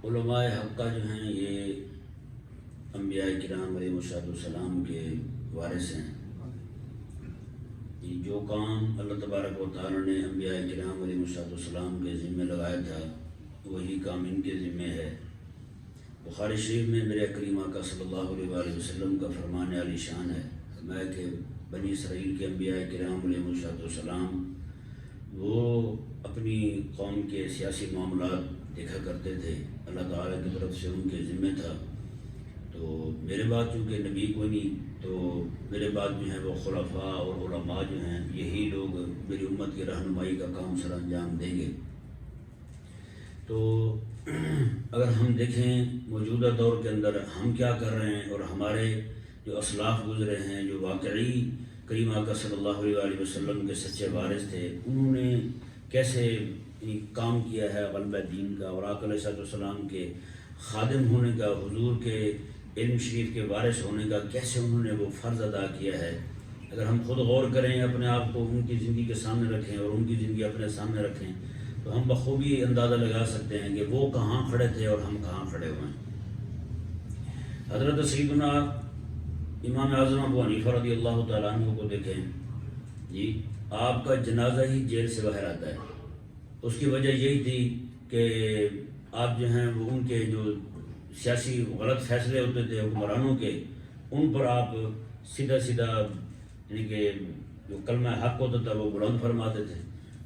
علماء حقہ جو ہیں یہ انبیاء کرام علیہ السلام کے وارث ہیں۔ جو کام اللہ تبارک و تعالیٰ نے انبیاء کرام علیہ السلام کے ذمہ لگایا تھا وہی کام ان کے ذمہ ہے۔ بخاری شریف میں میرے کریم آقا صلی اللہ علیہ وآلہ وسلم کا فرمان علی شان ہے، فرمایا کہ بنی اسرائیل کے انبیاء کرام علیہ السلام وہ اپنی قوم کے سیاسی معاملات دیکھا کرتے تھے، اللہ تعالیٰ کی طرف سے ان کے ذمہ تھا۔ تو میرے بعد چونکہ نبی کوئی نہیں، تو میرے بعد جو ہیں وہ خلفاء اور علماء جو ہیں یہی لوگ میری امت کی رہنمائی کا کام سر انجام دیں گے۔ تو اگر ہم دیکھیں موجودہ دور کے اندر ہم کیا کر رہے ہیں اور ہمارے جو اسلاف گزرے ہیں، جو واقعی کریم آقا صلی اللہ علیہ وآلہ وسلم کے سچے وارث تھے، انہوں نے کیسے کام کیا ہے غلبہ دین کا، اور آقا علیہ السلام کے خادم ہونے کا، حضور کے علم شریف کے وارث ہونے کا کیسے انہوں نے وہ فرض ادا کیا ہے۔ اگر ہم خود غور کریں، اپنے آپ کو ان کی زندگی کے سامنے رکھیں اور ان کی زندگی اپنے سامنے رکھیں، تو ہم بخوبی اندازہ لگا سکتے ہیں کہ وہ کہاں کھڑے تھے اور ہم کہاں کھڑے ہوئے ہیں۔ حضرت سیدنا امام اعظم ابو حنیفہ رضی اللہ تعالیٰ عنہ کو دیکھیں جی، آپ کا جنازہ ہی جیل سے باہر آتا ہے۔ اس کی وجہ یہی تھی کہ آپ جو ہیں وہ ان کے جو سیاسی غلط فیصلے ہوتے تھے حکمرانوں کے، ان پر آپ سیدھا یعنی کہ جو کلمہ حق ہوتا تھا وہ بلند فرماتے تھے،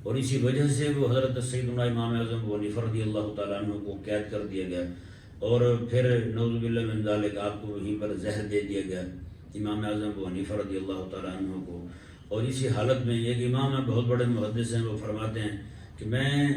اور اسی وجہ سے وہ حضرت سیدنا امام اعظم ابو حنیفہ رضی اللہ تعالیٰ عنہ کو قید کر دیا گیا، اور پھر نعوذ باللہ من ذالک آپ کو وہیں پر زہر دے دیا گیا امام اعظم ابو حنیفہ رضی اللہ تعالیٰ عنہ کو۔ اور اسی حالت میں ایک امام ہیں بہت بڑے محدث ہیں، وہ فرماتے ہیں کہ میں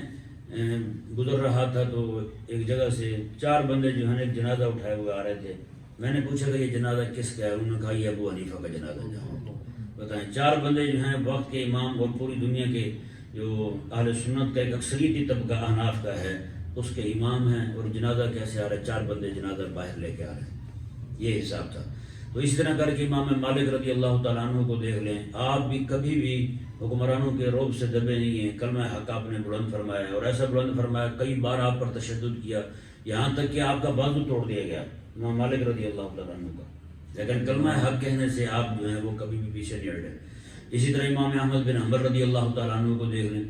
گزر رہا تھا تو ایک جگہ سے 4 بندے جو ہیں ایک جنازہ اٹھائے ہوئے آ رہے تھے، میں نے پوچھا کہ یہ جنازہ کس کا ہے؟ انہوں نے کہا یہ ابو حنیفہ کا جنازہ جہاں۔ بتائیں 4 بندے جو ہیں وقت کے امام اور پوری دنیا کے جو اہل سنت کا ایک اکثریتی طبقہ احناف کا ہے اس کے امام ہیں، اور جنازہ کیسے آ رہا ہے؟ 4 بندے جنازہ باہر لے کے آ رہے ہیں، یہ حساب تھا۔ تو اس طرح کر کے امام مالک رضی اللہ تعالیٰ عنہ کو دیکھ لیں، آپ بھی کبھی بھی حکمرانوں کے رعب سے دبے نہیں ہیں، کلمہ حق آپ نے بلند فرمایا، اور ایسا بلند فرمایا کئی بار آپ پر تشدد کیا، یہاں تک کہ آپ کا بازو توڑ دیا گیا امام مالک رضی اللہ تعالیٰ عنہ کا، لیکن کلمہ حق کہنے سے آپ جو ہیں وہ کبھی بھی پیچھے نہیں ہٹے۔ اسی طرح امام احمد بن حنبل رضی اللہ تعالیٰ عنہ کو دیکھ لیں،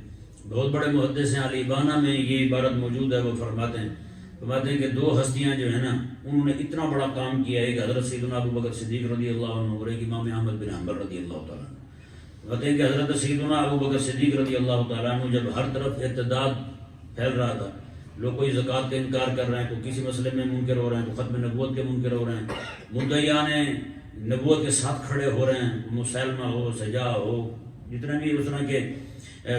بہت بڑے محدث ہیں، علی بانہ میں یہ عبارت موجود ہے، وہ فرماتے ہیں کہ 2 ہستیاں جو ہیں نا انہوں نے اتنا بڑا کام کیا، ایک حضرت سیدنا ابو بکر صدیق رضی اللہ عنہ اور ایک امام احمد بن حنبل رضی اللہ تعالیٰ عنہ۔ کہتے ہیں کہ حضرت سیدنا ابو بکر صدیق رضی اللہ تعالیٰ عنہ جب ہر طرف ارتداد پھیل رہا تھا، لوگ کوئی زکوٰۃ کا انکار کر رہے ہیں، کوئی کسی مسئلے میں منکر ہو رہے ہیں، کوئی ختم نبوت کے منکر ہو رہے ہیں، مدعیان نبوت کے ساتھ کھڑے ہو رہے ہیں، مسلمہ ہو، سجا ہو، جتنے بھی اس طرح کے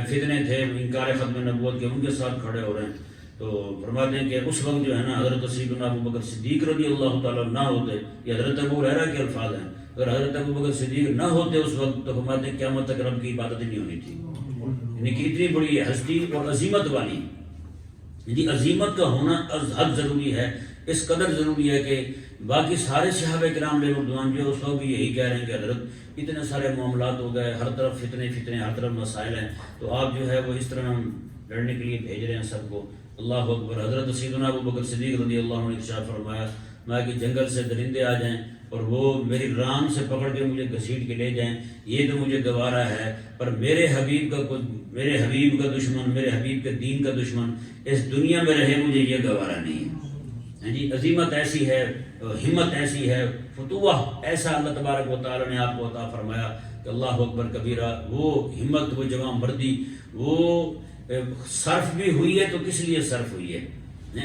فتنے تھے انکار ختم نبوت کے، ان کے ساتھ کھڑے ہو رہے ہیں۔ تو فرماتے ہیں کہ اس وقت جو ہے نا حضرت سیدنا ابو بکر صدیق رضی اللہ تعالیٰ نہ ہوتے، یہ حضرت ابو ہریرہ کے الفاظ ہیں، اگر حضرت ابو بکر صدیق نہ ہوتے اس وقت تو فرماتے ہیں قیامت تک رب کی عبادت نہیں ہونی تھی۔ یعنی کہ اتنی بڑی ہستی اور عظیمت والی، یعنی عظیمت کا ہونا از حد ضروری ہے، اس قدر ضروری ہے کہ باقی سارے صحابہ کرام علیہ رضوان جو اس وقت بھی یہی کہہ رہے ہیں کہ حضرت اتنے سارے معاملات ہو گئے، ہر طرف فتنے ہر طرف مسائل ہیں، تو آپ جو ہے وہ اس طرح لڑنے کے لیے بھیج رہے ہیں سب کو۔ اللہ اکبر۔ حضرت سیدنا ابو بکر صدیق رضی اللہ عنہ نے ارشاد فرمایا، میں کہ جنگل سے درندے آ جائیں اور وہ میری ران سے پکڑ کے مجھے گھسیٹ کے لے جائیں، یہ تو مجھے گوارا ہے، پر میرے حبیب کا دشمن، میرے حبیب کے دین کا دشمن اس دنیا میں رہے، مجھے یہ گوارا نہیں ہے۔ جی عظیمت ایسی ہے، ہمت ایسی ہے، فتوح ایسا اللہ تبارک و تعالیٰ نے آپ کو عطا فرمایا کہ اللہ اکبر کبیرہ۔ وہ ہمت، وہ جوان مردی، وہ صرف بھی ہوئی ہے تو کس لیے صرف ہوئی ہے؟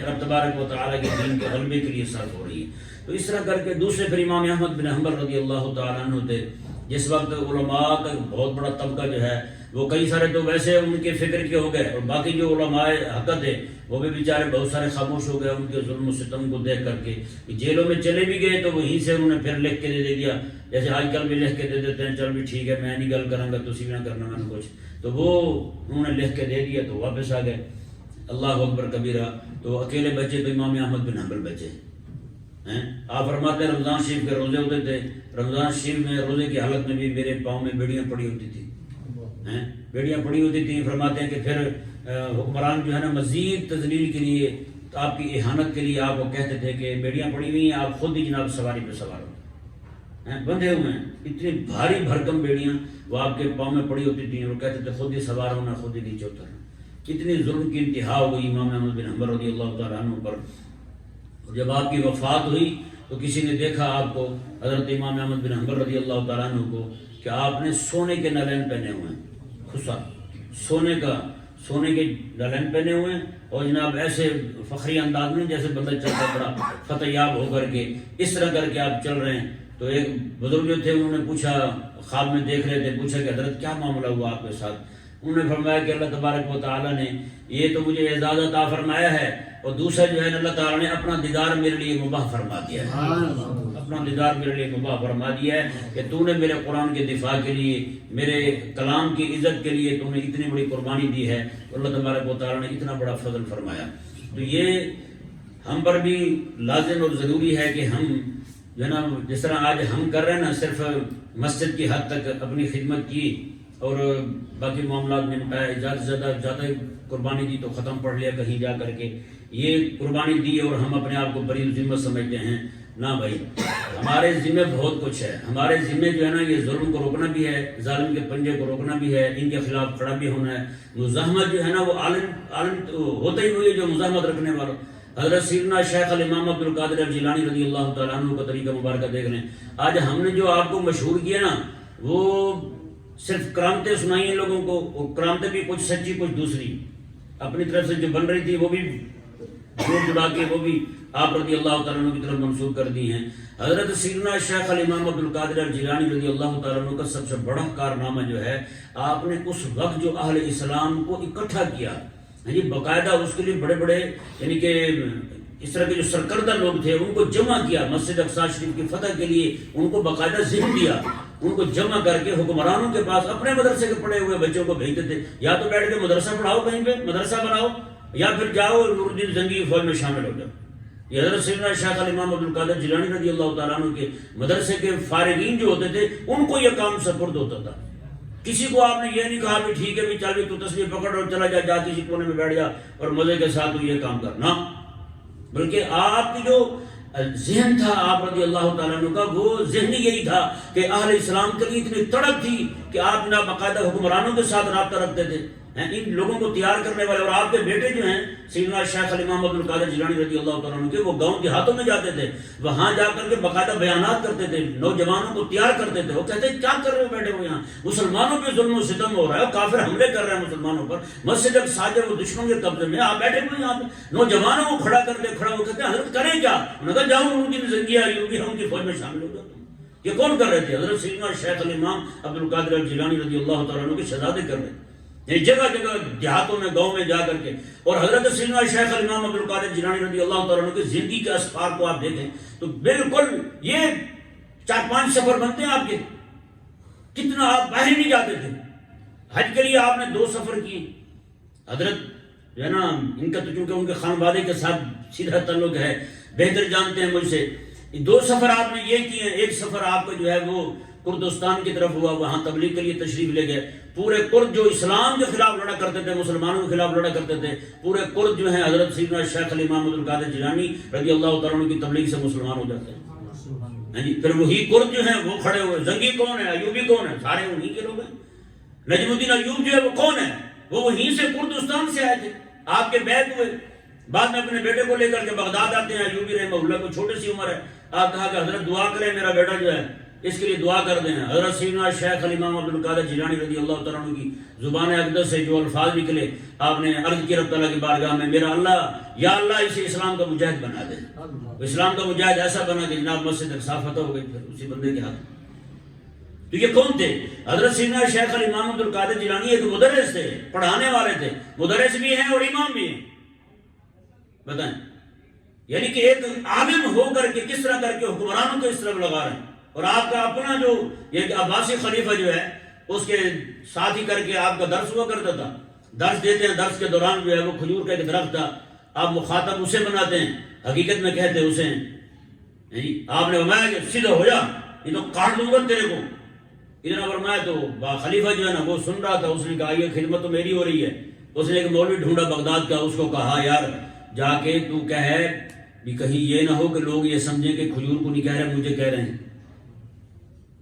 رب تبارک و تعالیٰ کے دین کے غلبے کے لیے صرف ہو رہی ہے۔ تو اس طرح کر کے دوسرے پھر امام احمد بن حنبل رضی اللہ تعالیٰ عنہ تھے، جس وقت علماء کا بہت بڑا طبقہ جو ہے وہ کئی سارے تو ویسے ان کے فکر کے ہو گئے، اور باقی جو علماء حق تھے وہ بھی بیچارے بہت سارے خاموش ہو گئے ان کے ظلم و ستم کو دیکھ کر کے۔ جیلوں میں چلے بھی گئے تو وہیں سے انہوں نے پھر لکھ کے دے دیا، جیسے آج کل بھی لکھ کے دے دیتے ہیں، چل بھی ٹھیک ہے میں نہیں گل کروں گا تسی بھی نہ کرنا میں نے کچھ، تو وہ انہوں نے لکھ کے دے دیا تو واپس آ گئے۔ اللہ اکبر کبیرہ۔ تو اکیلے بچے تو امام احمد بن حنبل بچے ہیں۔ آپ فرماتے ہیں رمضان شریف کے روزے ہوتے تھے، رمضان شریف میں روزے کی حالت میں بھی میرے پاؤں میں بیڑیاں پڑی ہوتی تھی، بیڑیاں پڑی ہوتی تھیں۔ فرماتے ہیں کہ پھر حکمران جو ہے نا مزید تذلیل کے لیے تو آپ کی احانت کے لیے آپ کو کہتے تھے کہ بیڑیاں پڑی ہوئی ہیں، آپ خود ہی جناب سواری پہ سوار ہو، بندھے ہوئے ہیں، اتنی بھاری بھرکم بیڑیاں وہ آپ کے پاؤں میں پڑی ہوتی تھیں، اور کہتے تھے خود ہی سوار ہونا، خود ہی نیچے اترنا۔ کتنی ظلم کی انتہا ہو گئی امام احمد بن حنبل رضی اللہ تعالیٰ عنہ پر۔ اور جب آپ کی وفات ہوئی تو کسی نے دیکھا آپ کو، حضرت امام احمد بن حنبل رضی اللہ تعالیٰ عنہ کو، کہ آپ نے سونے کے نالین پہنے ہوئے ہیں، خصا سونے کے نالین پہنے ہوئے ہیں، اور جناب ایسے فخری انداز میں جیسے بندہ چلتا بڑا فتح یاب ہو کر کے اس طرح کر کے آپ چل رہے ہیں۔ تو ایک بزرگ جو تھے انہوں نے پوچھا، خواب میں دیکھ رہے تھے، پوچھا کہ حضرت کیا معاملہ ہوا آپ کے ساتھ؟ انہوں نے فرمایا کہ اللہ تبارک و تعالیٰ نے یہ تو مجھے اعزاز عطا فرمایا ہے، اور دوسرا جو ہے اللہ تعالیٰ نے اپنا دیدار میرے لیے مباح فرما دیا ہے، اپنا دیدار میرے لیے مباح فرما دیا ہے کہ تو نے میرے قرآن کے دفاع کے لیے، میرے کلام کی عزت کے لیے تو نے اتنی بڑی قربانی دی ہے، اللہ تبارک و تعالیٰ نے اتنا بڑا فضل فرمایا۔ تو یہ ہم پر بھی لازم اور ضروری ہے کہ ہم جو ہے نا، جس طرح آج ہم کر رہے ہیں نا، صرف مسجد کی حد تک اپنی خدمت کی اور باقی معاملات نمٹائے، زیادہ قربانی دی تو ختم پڑھ لیا کہیں جا کر کے، یہ قربانی دی اور ہم اپنے آپ کو بری ذمت سمجھتے ہیں۔ نہ بھائی، ہمارے ذمہ بہت کچھ ہے، ہمارے ذمہ جو ہے نا یہ ظلم کو روکنا بھی ہے، ظالم کے پنجے کو روکنا بھی ہے، ان کے خلاف کھڑا بھی ہونا ہے۔ مزاحمت جو ہے نا وہ عالم ہوتے ہی ہوئی جو مزاحمت رکھنے والوں، حضرت سیدنا شیخ الامام عبد القادر الجیلانی رضی اللہ تعالیٰ عنہ کا طریقہ مبارکہ دیکھ لیں۔ آج ہم نے جو آپ کو مشہور کیا نا، وہ صرف کرامتیں سنائی ہیں لوگوں کو، اور کرامتیں بھی کچھ سچی کچھ دوسری، اپنی طرف سے جو بن رہی تھی وہ بھی جوڑ جڑا کے وہ بھی آپ رضی اللہ تعالیٰ عنہ کی طرف منسوخ کر دی ہیں۔ حضرت سیدنا شیخ الامام عبد القادر الجیلانی رضی اللہ تعالیٰ عنہ کا سب سے بڑا کارنامہ جو ہے، آپ نے اس وقت جو اہل اسلام کو اکٹھا کیا، باقاعدہ اس کے لیے بڑے بڑے یعنی کہ اس طرح کے جو سرکردہ لوگ تھے ان کو جمع کیا، مسجد اقصی شریف کی فتح کے لیے ان کو باقاعدہ ذہن دیا، ان کو جمع کر کے حکمرانوں کے پاس اپنے مدرسے کے پڑھے ہوئے بچوں کو بھیجتے تھے، یا تو بیٹھ کے مدرسہ پڑھاؤ، کہیں پہ مدرسہ بناؤ، یا پھر جاؤ نور الدین زنگی کی فوج میں شامل ہو جاؤ۔ یہ حضرت سیدنا شیخ الامام عبد القادر جیلانی رضی اللہ تعالیٰ عنہ کے مدرسے کے فارغین جو ہوتے تھے ان کو یہ کام سپرد ہوتا تھا۔ کسی کو آپ نے یہ نہیں کہا کہ ٹھیک ہے بھی چل بھی تو تسبیح پکڑ اور چلا جا کسی کونے میں بیٹھ جا اور مزے کے ساتھ تو یہ کام کرنا، بلکہ آپ کی جو ذہن تھا آپ رضی اللہ تعالیٰ عنہ کا، وہ ذہن یہی تھا کہ اہل اسلام کے لیے اتنی تڑپ تھی کہ آپ جناب باقاعدہ حکمرانوں کے ساتھ رابطہ رکھتے تھے، ان لوگوں کو تیار کرنے والے۔ اور آپ کے بیٹے جو ہیں سیدنا شیخ الامام عبد القادر جیلانی رضی اللہ تعالیٰ عنہ کے، وہ گاؤں دیہاتوں میں جاتے تھے، وہاں جا کر کے باقاعدہ بیانات کرتے تھے، نوجوانوں کو تیار کرتے تھے۔ وہ کہتے ہیں کیا کر رہے ہو بیٹھے ہو یہاں، مسلمانوں پہ ظلم و ستم ہو رہا ہے، کافر حملے کر رہے ہیں مسلمانوں پر، مسجد اقصی وہ دشمنوں کے قبضے میں، آپ بیٹھے ہوئے یہاں پہ نوجوانوں کو کھڑا کر کے وہ کہتے ہیں حضرت کریں کیا؟ انہوں نے کہا جاؤ ان کی زندگی ہوگی، ہم کی فوج میں شامل ہو جاتا ہوں۔ یہ کون کر رہے تھے؟ حضرت سیدنا شیخ الامام عبد القادر الجیلانی رضی اللہ تعالیٰ عنہ کے شہزادے کر رہے تھے، یعنی جگہ جگہ دیہاتوں میں گاؤں میں جا کر کے۔ اور حضرت سیدنا شیخ الامام عبد القادر جیلانی رضی اللہ تعالیٰ عنہ کی زندگی کے اسفار کو آپ دیکھیں تو بالکل یہ 4-5 سفر بنتے ہیں آپ کے، کتنا آپ باہر نہیں جاتے تھے۔ حج کے لیے آپ نے 2 سفر کیے، حضرت جو ہے نا ان کا تو چونکہ ان کے خانوادے کے ساتھ سیدھا تعلق ہے، بہتر جانتے ہیں مجھ سے۔ 2 سفر آپ نے یہ کیے ہیں، ایک سفر آپ کا جو ہے وہ کردستان کی طرف ہوا، وہاں تبلیغ کے لیے تشریف لے گئے۔ پورے کرد جو اسلام کے خلاف لڑا کرتے تھے، مسلمانوں کے خلاف لڑا کرتے تھے، پورے کرد جو ہیں حضرت سیدنا شیخ الامام عبد القادر جیلانی رضی اللہ تعالیٰ عنہ کی تبلیغ سے مسلمان ہو جاتے ہیں۔ پھر وہی کرد جو ہیں وہ کھڑے ہوئے، زنگی کون ہے، ایوبی کون ہے، سارے انہی کے لوگ ہیں۔ نجم الدین ایوب جو ہے وہ کون ہے، وہ وہیں سے کردستان سے آئے تھے، آپ کے بیعت ہوئے، بعد میں اپنے بیٹے کو لے کر کے بغداد آتے ہیں۔ ایوبی رحمہ اللہ کو چھوٹی سی عمر ہے، آپ کہا کہ حضرت دعا کریں میرا بیٹا جو ہے اس کے لیے دعا کر دیں۔ حضرت سیدنا شیخ الامام عبد القادر جیلانی رضی اللہ تعالیٰ عنہ کی زبان اقدس سے جو الفاظ نکلے، آپ نے عرض کی رب تعالیٰ کی بارگاہ میں، میرا اللہ، یا اللہ اسے اسلام کا مجاہد بنا دے، اسلام کا مجاہد ایسا بنا کہ جناب مسجد اقصی فتح ہو گئی پھر اسی بندے کے ہاتھ۔ تو یہ کون تھے؟ حضرت سیدنا شیخ الامام عبد القادر جیلانی ایک مدرس تھے، پڑھانے والے تھے، مدرس بھی ہیں اور امام بھی ہیں۔ بتائیں، یعنی کہ ایک عالم ہو کر کے کس طرح کر کے حکمرانوں کو اس طرح لگا رہے ہیں، اور آپ کا اپنا جو ایک عباسی خلیفہ جو ہے اس کے ساتھ ہی کر کے آپ کا درس ہوا کرتا تھا، درس دیتے ہیں، درس کے دوران جو ہے وہ کھجور کا ایک درخت تھا، آپ مخاطب اسے بناتے ہیں، حقیقت میں کہتے ہیں اسے، آپ نے فرمایا کہ سیدھا ہو جا، یہ تو کاٹ دوں گا تیرے کو، اتنا فرمایا۔ تو خلیفہ جو ہے نا وہ سن رہا تھا، اس نے کہا یہ خدمت تو میری ہو رہی ہے۔ اس نے ایک مولوی ڈھونڈا بغداد کا، اس کو کہا یار جا کے تو کہے بھی کہیں یہ نہ ہو کہ لوگ یہ سمجھیں کہ کھجور کو نہیں کہہ رہے مجھے کہہ رہے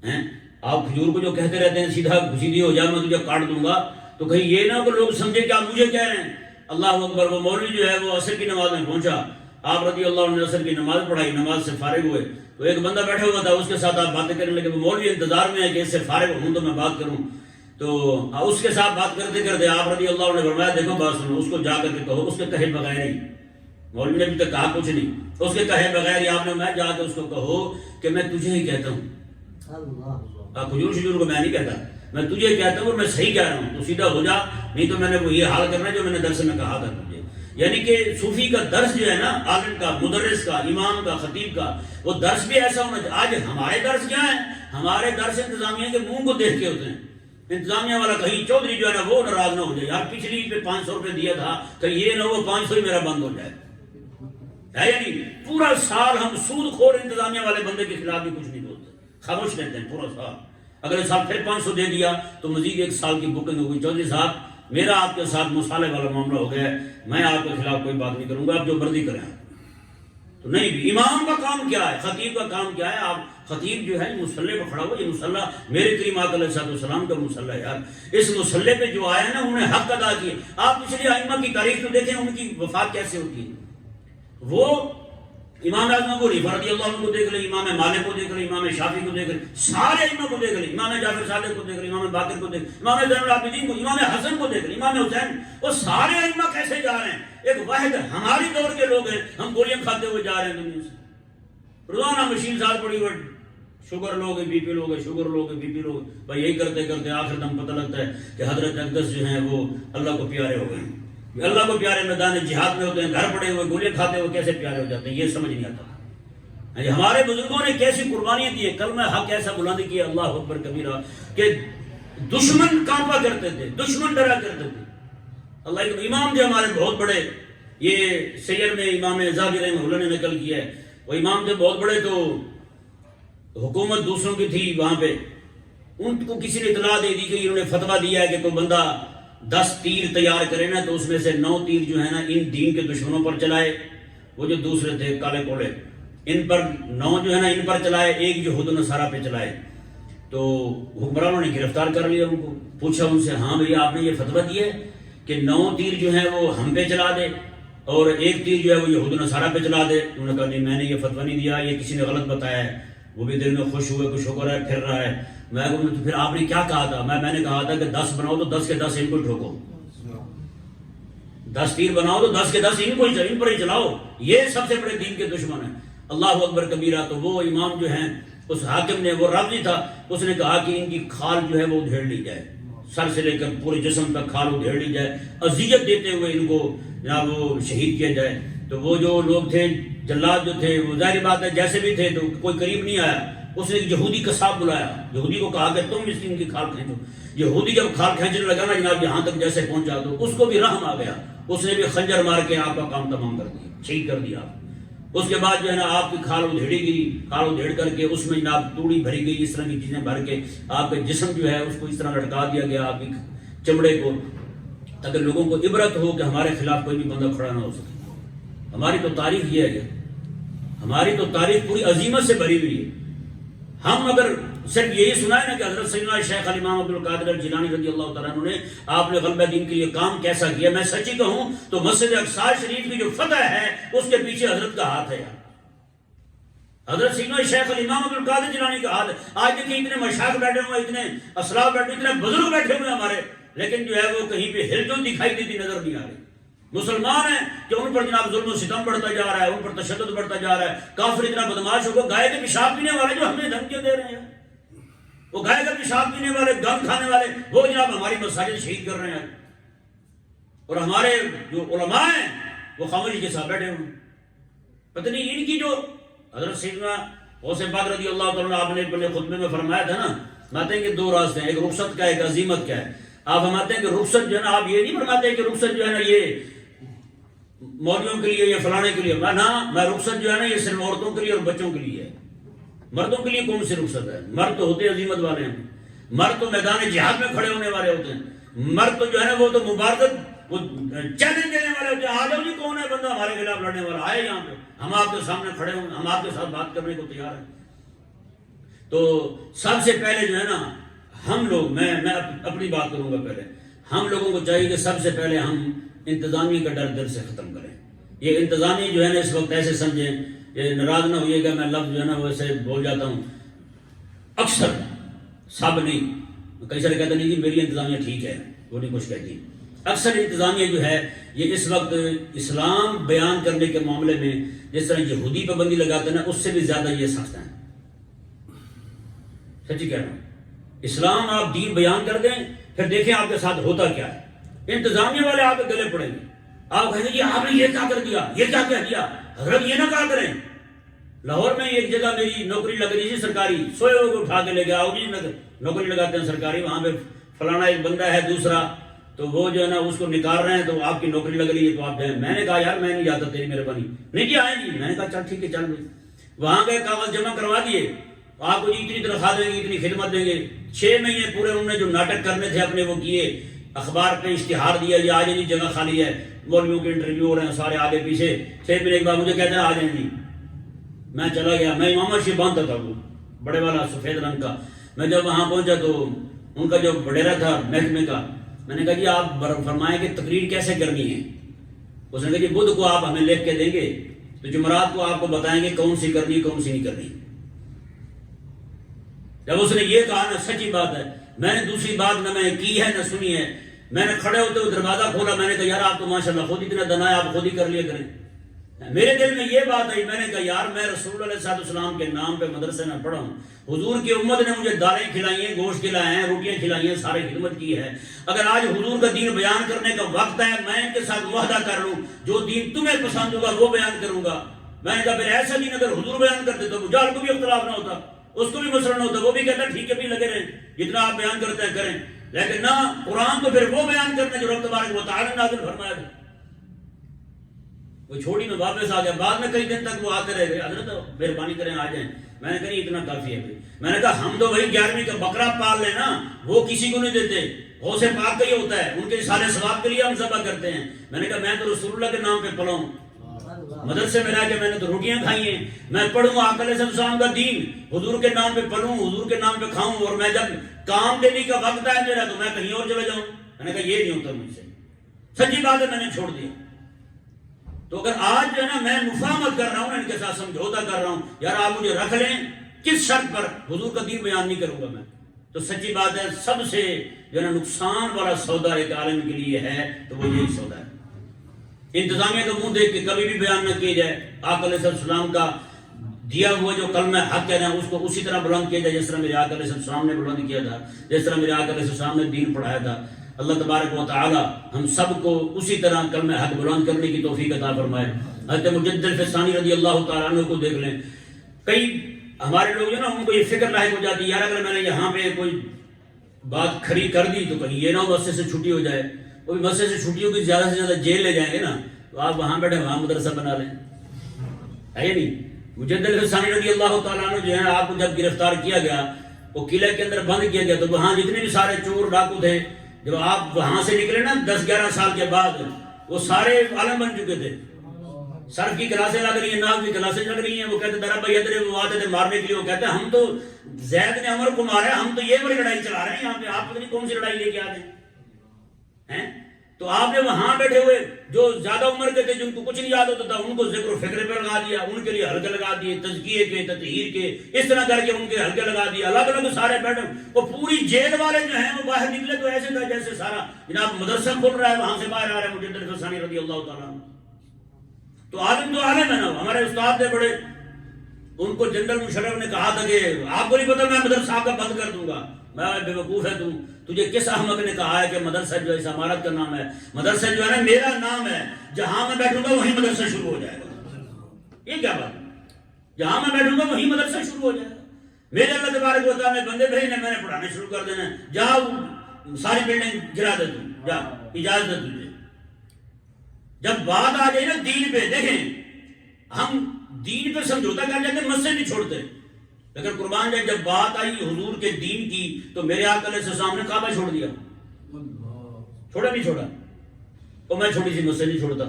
ہیں. آپ کھجور کو جو کہتے رہتے ہیں سیدھا سیدھی ہو جا میں تجھے کاٹ دوں گا، تو کہیں یہ نہ ہو کہ لوگ سمجھیں کہ آپ مجھے کہہ رہے ہیں. اللہ اکبر. وہ مولوی جو ہے وہ عصر کی نماز میں پہنچا، آپ رضی اللہ عنہ نے عصر کی نماز پڑھائی، نماز سے فارغ ہوئے تو ایک بندہ بیٹھا ہوا تھا، اس کے ساتھ آپ باتیں کرنے لگے. وہ مولوی انتظار میں ہے کہ اس سے فارغ ہوں تو میں بات کروں. تو اس کے ساتھ بات کرتے کرتے آپ رضی اللہ عنہ نے فرمایا دیکھو بات سنو، اس کو جا کر کے کہو، اس کے کہے بغیر ہی. مولوی نے ابھی تک کہا کچھ نہیں، اس کے کہے بغیر ہی آپ نے میں جا کے اس کو کہو کہ میں تجھے ہی کہتا ہوں. کھجور شجور کو میں نہیں کہتا، میں تجھے کہتا ہوں اور میں صحیح کہہ رہا ہوں، تو سیدھا ہو جا، نہیں تو میں نے وہ یہ حال کرنا جو میں نے درس میں کہا تھا تجھے. یعنی کہ صوفی کا درس جو ہے نا، عالم کا، مدرس کا، امام کا، خطیب کا، وہ درس بھی ایسا ہونا چاہیے. آج ہمارے درس کیا ہیں؟ ہمارے درس انتظامیہ کے منہ کو دیکھ کے ہوتے ہیں. انتظامیہ والا کہیں چودھری جو ہے نا وہ ناراض نہ ہو جائے، یار پچھلی پہ 500 روپے دیا تھا کہ یہ نہ ہو 500 ہی میرا بند ہو جائے. ہے یعنی پورا سال ہم سود خور انتظامیہ والے بندے کے خلاف بھی کچھ نہیں بولتے، خاموش رہتے ہیں پورا سال. اگلے سال پھر 500 دے دیا تو مزید 1 سال کی بکنگ ہو گئی. چودھری صاحب میرا آپ کے ساتھ مصالحے والا معاملہ ہو گیا ہے، میں آپ کے خلاف کوئی بات نہیں کروں گا، آپ جو مرضی کریں. تو نہیں بھی امام کا کام کیا ہے، خطیب کا کام کیا ہے؟ آپ خطیب جو ہے مصلی پہ کھڑا ہوا، یہ مصلی میرے کریم آقا علیہ السلام کا مصلی ہے یار. اس مصلی پہ جو آیا نا انہوں نے حق ادا کیے. آپ پچھلے ائمہ کی تاریخ تو دیکھیں ان کی وفات کیسے ہوتی ہے. وہ امام اعظم ابو حنیفہ رضی اللہ عنہ کو دیکھ لیں، امام مالک کو دیکھ لیں، امام شافعی کو دیکھ لیں، سارے ائمہ کو دیکھ لیں، امام جعفر صادق کو دیکھ لیں، امام باقر کو دیکھ لیں، امام زین العابدین کو، امام حسن کو دیکھ لیں، امام حسین. وہ سارے ائمہ کیسے جا رہے ہیں؟ ایک واحد ہماری دور کے لوگ ہیں، ہم گولیاں کھاتے ہوئے جا رہے ہیں دنیا سے. روزانہ مشین ساتھ پڑی ہوئی، شوگر لوگ ہیں، بی پی لوگ ہیں، شوگر لوگ ہیں، بی پی لوگ. بھائی یہی کرتے کرتے آخر دم پتہ لگتا ہے کہ حضرت اقدس جو ہیں وہ اللہ کو پیارے ہو گئے ہیں. اللہ کو پیارے میدان جہاد میں ہوتے ہیں، گھر پڑے ہوئے گولیاں کھاتے ہوئے کیسے پیارے ہو جاتے ہیں، یہ سمجھ نہیں آتا. ہمارے بزرگوں نے کیسی قربانیاں دی ہیں، کلمہ حق ایسا بلند کیا اللہ اکبر کبیرہ کہ دشمن کانپا کرتے تھے، دشمن ڈرا کرتے تھے. اللہ کے امام جو ہمارے بہت بڑے، یہ سیر میں امام ذہبی رحمہ اللہ نے نقل کیا ہے، وہ امام تھے بہت بڑے. تو حکومت دوسروں کی تھی وہاں پہ، ان کو کسی نے اطلاع دے دی کہ انہوں نے فتویٰ دیا ہے کہ کوئی بندہ 10 تیر تیار کرے نا تو اس میں سے 9 تیر جو ہے نا ان دین کے دشمنوں پر چلائے. وہ جو دوسرے تھے کالے کوڑے، ان پر 9 جو ہے نا ان پر چلائے، 1 یہود و نصارہ پہ چلائے. تو حکمرانوں نے گرفتار کر لیا ان کو. پوچھا ان سے، ہاں بھئی آپ نے یہ فتویٰ دیا ہے کہ 9 تیر جو ہیں وہ ہم پہ چلا دے اور 1 تیر جو ہے وہ یہود و نصارہ پہ چلا دے؟ انہوں نے کہا نہیں، میں نے یہ فتویٰ نہیں دیا، یہ کسی نے غلط بتایا ہے. وہ بھی دل میں خوش ہوئے، کچھ شکر ہے، پھر رہا ہے. میں کہوں تو پھر آپ نے کیا کہا تھا؟ میں نے کہا تھا کہ 10 بناؤ تو 10 کے 10 ان کو ٹھوکو، 10 تیر بناؤ تو 10 کے 10 ان پر ہی چلاؤ. یہ سب سے بڑے دین کے دشمن ہیں. اللہ اکبر کبیرہ. تو وہ امام جو ہیں، اس حاکم نے، وہ رابطی تھا، اس نے کہا کہ ان کی کھال جو ہے وہ ادھیڑ لی جائے، سر سے لے کر پورے جسم تک کھال ادھیڑ لی جائے، اذیت دیتے ہوئے ان کو جناب وہ شہید کیا جائے. تو وہ جو لوگ تھے، جلاد جو تھے، وہ ظاہر بات ہے جیسے بھی تھے تو کوئی قریب نہیں آیا. اس نے یہودی قصاب بلایا، یہودی کو کہا کہ تم اس کی ان کی کھال کھینچو. یہودی جب کھال کھینچنے لگا نا جناب یہاں تک جیسے پہنچا تو اس کو بھی رحم آ گیا، اس نے بھی خنجر مار کے آپ کا کام تمام کر دیا، شہید کر دیا. اس کے بعد جو ہے نا آپ کی کھال ادھیڑی گئی، کھال ادھیڑ کر کے اس میں جناب توڑی بھری گئی، اس طرح کی چیزیں بھر کے آپ کے جسم جو ہے اس کو اس طرح لٹکا دیا گیا، آپ کی چمڑے کو، تاکہ لوگوں کو عبرت ہو کہ ہمارے خلاف کوئی بھی بندہ کھڑا نہ ہو سکے. ہماری تو تاریخ یہ ہے، ہماری تو تاریخ پوری عظیمت سے بھری ہوئی ہے. ہم اگر صرف یہی سنا ہے نا کہ حضرت سیدنا شیخ الامام عبد القادر الجیلانی رضی اللہ تعالیٰ عنہ نے آپ نے غلبہ دین کے لیے کام کیسا کیا، میں سچی کہوں تو مسجد اقصی شریف کی جو فتح ہے اس کے پیچھے حضرت کا ہاتھ ہے یار. حضرت سیدنا شیخ الامام عبد القادر الجیلانی کا ہاتھ. آج دیکھیں اتنے مشائخ بیٹھے ہوئے، اتنے اسلاف بیٹھے، اتنے بزرگ بیٹھے ہوئے ہمارے، لیکن جو ہے وہ کہیں پہ ہلچل دکھائی دیتی نظر نہیں آ رہی. مسلمان ہیں کہ ان پر جناب ظلم و ستم بڑھتا جا رہا ہے، ان پر تشدد بڑھتا جا رہا ہے. کافر اتنا بدماش ہو گیا، گائے کے پیشاب پینے والے جو ہمیں دھمکیاں دے رہے ہیں، وہ گائے کا پیشاب پینے والے، گند کھانے والے، وہ جناب ہماری مساجد شہید کر رہے ہیں. اور ہمارے جو علماء ہیں وہ خاموشی کے ساتھ بیٹھے ہوئے ہیں. پتہ نہیں ان کی جو حضرت سیدنا غوث پاک رضی اللہ تعالیٰ آپ نے اپنے خطبے میں فرمایا تھا نا، فرماتے ہیں کہ 2 راستے ہیں، ایک رخصت کا، ایک عزیمت کا ہے. آپ فرماتے ہیں کہ رخصت جو ہے نا، آپ یہ نہیں فرماتے کہ رخصت جو ہے نا یہ مولویوں کے لیے یا فلانے کے لیے. میں رخصت جو ہے نا یہ صرف عورتوں کے لیے اور بچوں کے لیے ہے. مردوں کے لیے کون سی رخصت ہے؟ مرد تو ہوتے عظیمت والے ہیں، مرد تو میدان جہاد میں کھڑے ہونے والے ہوتے ہیں، مرد تو جو ہے نا وہ تو مبارزت، وہ چیلنج دینے والے ہوتے ہیں. آ جاؤ جی، کون ہے بندہ ہمارے خلاف لڑنے والا آئے یہاں پہ، ہم آپ کے سامنے کھڑے ہوں، ہم آپ کے ساتھ بات کرنے کو تیار ہیں۔ تو سب سے پہلے جو ہے نا ہم لوگ، میں اپنی بات کروں گا پہلے، ہم لوگوں کو چاہیے کہ سب سے پہلے ہم انتظامیہ کا ڈر دل سے ختم کریں۔ یہ انتظامیہ جو ہے نا اس وقت ایسے سمجھیں، یہ ناراض نہ ہوئیے گا، میں لفظ جو ہے نا ویسے بول جاتا ہوں، اکثر سب نہیں، کئی سارے کہتے نہیں کہ میری انتظامیہ ٹھیک ہے، وہ نہیں کچھ کہتی، اکثر انتظامیہ جو ہے یہ اس وقت اسلام بیان کرنے کے معاملے میں جس طرح یہودی پابندی لگاتے ہیں نا، اس سے بھی زیادہ یہ سخت ہیں۔ سچی کہہ رہا ہوں، اسلام آپ دین بیان کر دیں، پھر دیکھیں آپ کے ساتھ ہوتا کیا ہے۔ انتظامیہ والے آپ کے گلے پڑیں گے، آپ کہیں گے جی آپ نے یہ کیا کر دیا، یہ کیا کہہ دیا، حضرت یہ نہ کہا کریں۔ لاہور میں ایک جگہ میری نوکری لگ رہی تھی سرکاری، سوئے ہوئے کو اٹھا کے لے گیا، آؤ جی نوکری لگاتے ہیں سرکاری، وہاں پہ فلانا ایک بندہ ہے دوسرا، تو وہ جو ہے نا اس کو نکال رہے ہیں، تو آپ کی نوکری لگ رہی ہے تو آپ جائیں۔ میں نے کہا یار میں نہیں جاتا، تیری مہربانی، نہیں جی آئیں جی۔ میں نے کہا چل ٹھیک ہے چل بھائی، وہاں گئے کاغذ جمع کروا دیے، آپ کو جی اتنی تنخواہ دیں گے، اتنی خدمت دیں گے۔ 6 مہینے پورے انہوں نے جو ناٹک کرنے تھے اپنے وہ کیے، اخبار پہ اشتہار دیا جی آج جی جگہ خالی ہے، مولویوں کے انٹرویو ہو رہے ہیں سارے آگے پیچھے۔ 6 مہینے کے بعد مجھے کہتے ہیں آ جائیں جی۔ میں چلا گیا، میں امام شریف باندھتا تھا، وہ بڑے والا سفید رنگ کا۔ میں جب وہاں پہنچا تو ان کا جو وڈیرا تھا محکمے کا، میں نے کہا جی آپ فرمائیں کہ تقریر کیسے کرنی ہے۔ اس نے کہا جی بدھ کو آپ ہمیں لکھ کے دیں گے تو جمعرات کو آپ کو بتائیں گے کون سی کرنی کون سی نہیں کرنی۔ جب اس نے یہ کہا نا سچی بات ہے، میں نے دوسری بات نہ میں کی ہے نہ سنی ہے، میں نے کھڑے ہوتے ہوئے دروازہ کھولا، میں نے کہا یار آپ تو ماشاءاللہ خود اتنا دنا ہے، آپ خود ہی کر لیا کریں۔ میرے دل میں یہ بات آئی، میں نے کہا یار میں رسول اللہ صلی اللہ علیہ وسلم کے نام پہ مدرسے میں پڑھا ہوں، حضور کی امت نے مجھے دالیں کھلائی ہیں، گوشت کھلائے ہیں، روٹیاں کھلائی ہیں، ساری خدمت کی ہے۔ اگر آج حضور کا دین بیان کرنے کا وقت ہے، میں ان کے ساتھ معاہدہ کر لوں، جو دین تمہیں پسند ہوگا وہ بیان کروں گا۔ میں نے کہا پھر ایسا دین اگر حضور بیان کرتے تو جال کو بھی اختلاف نہ ہوتا، اس کو بھی مسئلہ نہ ہوتا، وہ بھی کہتا ٹھیک ہے بھی لگے رہیں، جتنا آپ بیان کرتے ہیں کریں۔ لیکن نہ، قرآن تو پھر وہ بیان کرتے ہیں جو رب تبارک و تعالی نے نازل فرمایا تھا۔ وہ چھوڑی میں واپس آ گیا، بعد میں کئی دن تک وہ آتے رہ گئے، حضرت مہربانی کریں آ جائیں۔ میں نے کہا اتنا کافی ہے۔ میں نے کہا ہم تو وہی 11ویں کا بکرا پال لیں نا، وہ کسی کو نہیں دیتے، غوث پاک کا ہی ہوتا ہے، ان کے سارے ثواب کے لیے ہم ذبح کرتے ہیں۔ میں نے کہا میں تو رسول اللہ کے نام پہ پڑھا ہوں، مدرسے میں رہ کے میں نے تو روٹیاں کھائی ہیں، میں پڑھوں آقا علیہ السلام کا دین، حضور کے نام پہ پڑھوں، حضور کے نام پہ کھاؤں، اور میں جب کام دینے کا وقت ہے میرا تو میں کہیں اور چلے جاؤں۔ میں نے کہا یہ نہیں ہوتا مجھ سے، سچی بات ہے، میں نے چھوڑ دیا۔ تو اگر آج جو ہے نا میں مفاہمت کر رہا ہوں، ان کے ساتھ سمجھوتا کر رہا ہوں، یار آپ مجھے رکھ لیں، کس شرط پر؟ حضور کا دین بیان نہیں کروں گا میں، تو سچی بات ہے سب سے جو ہے نا نقصان والا سودا ایک عالم کے لیے ہے تو وہ یہی سودا ہے۔ انتظامیہ کا منہ دیکھ کے کبھی بھی بیان نہ کیا جائے، آقا علیہ السلام کا دیا ہوا جو کلمہ حق ہے نا اس کو اسی طرح بلند کیا جائے جس طرح میرے آقا علیہ السلام نے بلند کیا تھا، جس طرح میرے آقا علیہ السلام نے دین پڑھایا تھا۔ اللہ تبارک و تعالی ہم سب کو اسی طرح کلمہ حق بلند کرنے کی توفیق عطا فرمائے۔ حضرت مجدد الفسانی رضی اللہ تعالیٰ عنہ کو دیکھ لیں، کئی ہمارے لوگ جو نا ان کو یہ فکر لاحق ہو جاتی ہے یار اگر میں نے یہاں پہ کوئی بات کھڑی کر دی تو کہیں یہ نہ ہو مسجد سے چھٹی ہو جائے، کوئی مسجد سے چھٹی ہوگی زیادہ سے زیادہ جیل لے جائیں گے نا، تو آپ وہاں بیٹھے وہاں مدرسہ بنا لیں، ہے یا نہیں؟ مجدد الفسانی رضی اللہ تعالیٰ عنہ جو ہے آپ کو جب گرفتار کیا گیا، وہ قلعے کے اندر بند کیا گیا، تو وہاں جتنے بھی سارے چور ڈاکو تھے، جب آپ وہاں سے نکلے نا 10-11 سال کے بعد، وہ سارے عالم بن چکے تھے، سرف کی کلاسیں لگ رہی ہیں، ناو کی کلاسیں لگ رہی ہیں، وہ کہتے درا بھائی ادھر وہ آتے تھے مارنے کے لیے، وہ کہتے ہیں ہم تو زید نے عمر کو مارا ہے، ہم تو یہ والی لڑائی چلا رہے ہیں یہاں پہ، آپ پتہ نہیں کون سی لڑائی لے کے آتے ہیں۔ تو آپ نے وہاں بیٹھے ہوئے جو زیادہ عمر کے تھے جن کو کچھ نہیں یاد ہوتا تھا ان کو ذکر و فکر پہ لگا دیا، ان کے لیے حلقے لگا دیے تزکیے کے، تطہیر کے، اس طرح کر کے ان کے حلقے لگا دیے، الگ الگ سارے بیٹھے، وہ پوری جیل والے جو ہیں وہ باہر نکلے تو ایسے تھا جیسے سارا جناب مدرسہ کھل رہا ہے، وہاں سے باہر آ رہے ہیں مجدد الفسانی رضی اللہ تعالیٰ عنہ۔ تو عالم تو عالم ہے نا، ہمارے استاد تھے بڑے، ان کو جنرل مشرف نے کہا تھا کہ آپ کو نہیں پتا میں مدرسہ آپ کا بند کر دوں گا۔ میں بے وقوف ہے تجھے کس احمق نے کہا ہے کہ مدرسہ جو ہے اس عمارت کا نام ہے، مدرسہ جو ہے نا میرا نام ہے، جہاں میں بیٹھوں گا وہیں مدرسہ شروع ہو جائے گا۔ یہ کیا بات ہے؟ جہاں میں بیٹھوں گا وہیں مدرسہ شروع ہو جائے گا۔ میرے اللہ تبارک و تعالیٰ نے بندے بھیجنے، میں نے پڑھانا شروع کر دینا، جاؤ ساری بلڈنگ گرا دے، تم جا، اجازت ہے تجھے۔ جب بات آ جائے نا دین پہ، دیکھیں ہم دین پہ سمجھوتا کر جاتے، مسجد نہیں چھوڑتے، لیکن قربان جائے جب بات آئی حضور کے دین کی تو میرے آقا علیہ السلام نے کعبہ چھوڑ دیا، چھوڑا نہیں چھوڑا؟ تو میں چھوٹی سی مسجد نہیں چھوڑتا،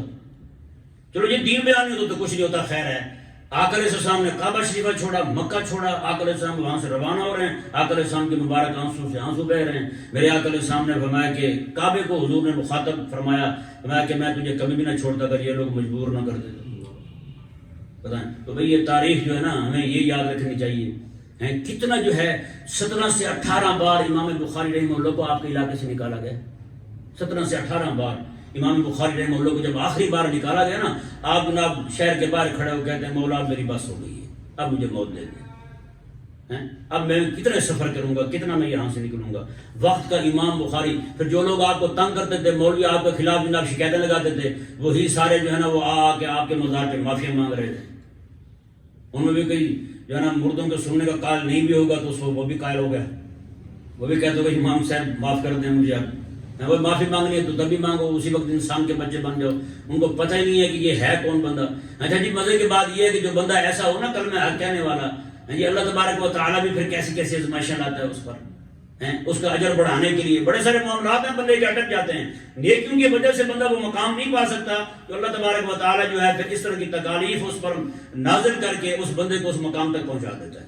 چلو یہ دین بیان نہیں ہوتا تو کچھ نہیں ہوتا، خیر ہے۔ آقا علیہ السلام نے کعبہ شریفہ چھوڑا، مکہ چھوڑا، آقا علیہ السلام وہاں سے روانہ ہو رہے ہیں، آقا علیہ السلام کے مبارک آنسو سے آنسو بہہ رہے ہیں۔ میرے آقا علیہ السلام نے فرمایا کہ کعبے کو حضور نے مخاطب فرمایا کہ میں تجھے کبھی بھی نہ چھوڑتا اگر یہ لوگ مجبور نہ کر دیتے۔ بتائیں تو بھئی یہ تاریخ جو ہے نا ہمیں یہ یاد رکھنی چاہیے، کتنا جو ہے 17 سے 18 بار امام بخاری رحمہ اللہ کو آپ کے علاقے سے نکالا گیا، 17 سے 18 بار امام بخاری رحمہ اللہ کو جب آخری بار نکالا گیا نا، آپ جناب شہر کے باہر کھڑے ہو کہتے ہیں مولا میری بس ہو گئی ہے، اب مجھے موت دے دیں، اب میں کتنے سفر کروں گا، کتنا میں یہاں سے نکلوں گا۔ وقت کا امام بخاری، پھر جو لوگ آپ کو تنگ کرتے تھے، مولوی آپ کے خلاف جناب شکایتیں لگاتے تھے، وہی سارے جو ہے نا وہ آ کے آپ کے مزار پہ معافی مانگ رہے تھے۔ ان میں بھی کوئی جو ہے نا مردوں کے سننے کا قائل نہیں بھی ہوگا تو وہ بھی قائل ہو گیا، وہ بھی کہتے ہو کہ امام صاحب معاف کر دیں مجھے، اب وہ معافی مانگنی ہے تو تبھی مانگو، اسی وقت انسان کے بچے بن جاؤ۔ ان کو پتہ ہی نہیں ہے کہ یہ ہے کون بندہ۔ اچھا جی، مزے کی بات یہ ہے کہ جو بندہ ایسا ہو نا کلمہ حق کہنے والا، یہ اللہ تبارک و تعالیٰ بھی پھر کیسی کیسی آزمائشیں لاتا ہے اس پر، اس کا اجر بڑھانے کے لیے۔ بڑے سارے معاملات ہیں بندے کے اٹک جاتے ہیں، نیکیوں کی وجہ سے بندہ وہ مقام نہیں پا سکتا، تو اللہ تبارک و تعالیٰ جو ہے پھر اس طرح کی تکالیف اس پر نازل کر کے اس بندے کو اس مقام تک پہنچا دیتا ہے۔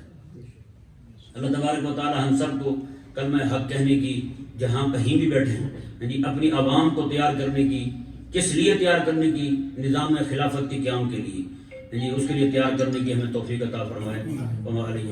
اللہ تبارک و تعالیٰ ہم سب کو کلمہ حق کہنے کی، جہاں کہیں بھی بیٹھے ہیں جی، اپنی عوام کو تیار کرنے کی، کس لیے تیار کرنے کی؟ نظام خلافت کے قیام کے لیے جی، اس کے لیے تیار کرنے کی ہمیں توفیق عطا فرمائے۔ وما علیہ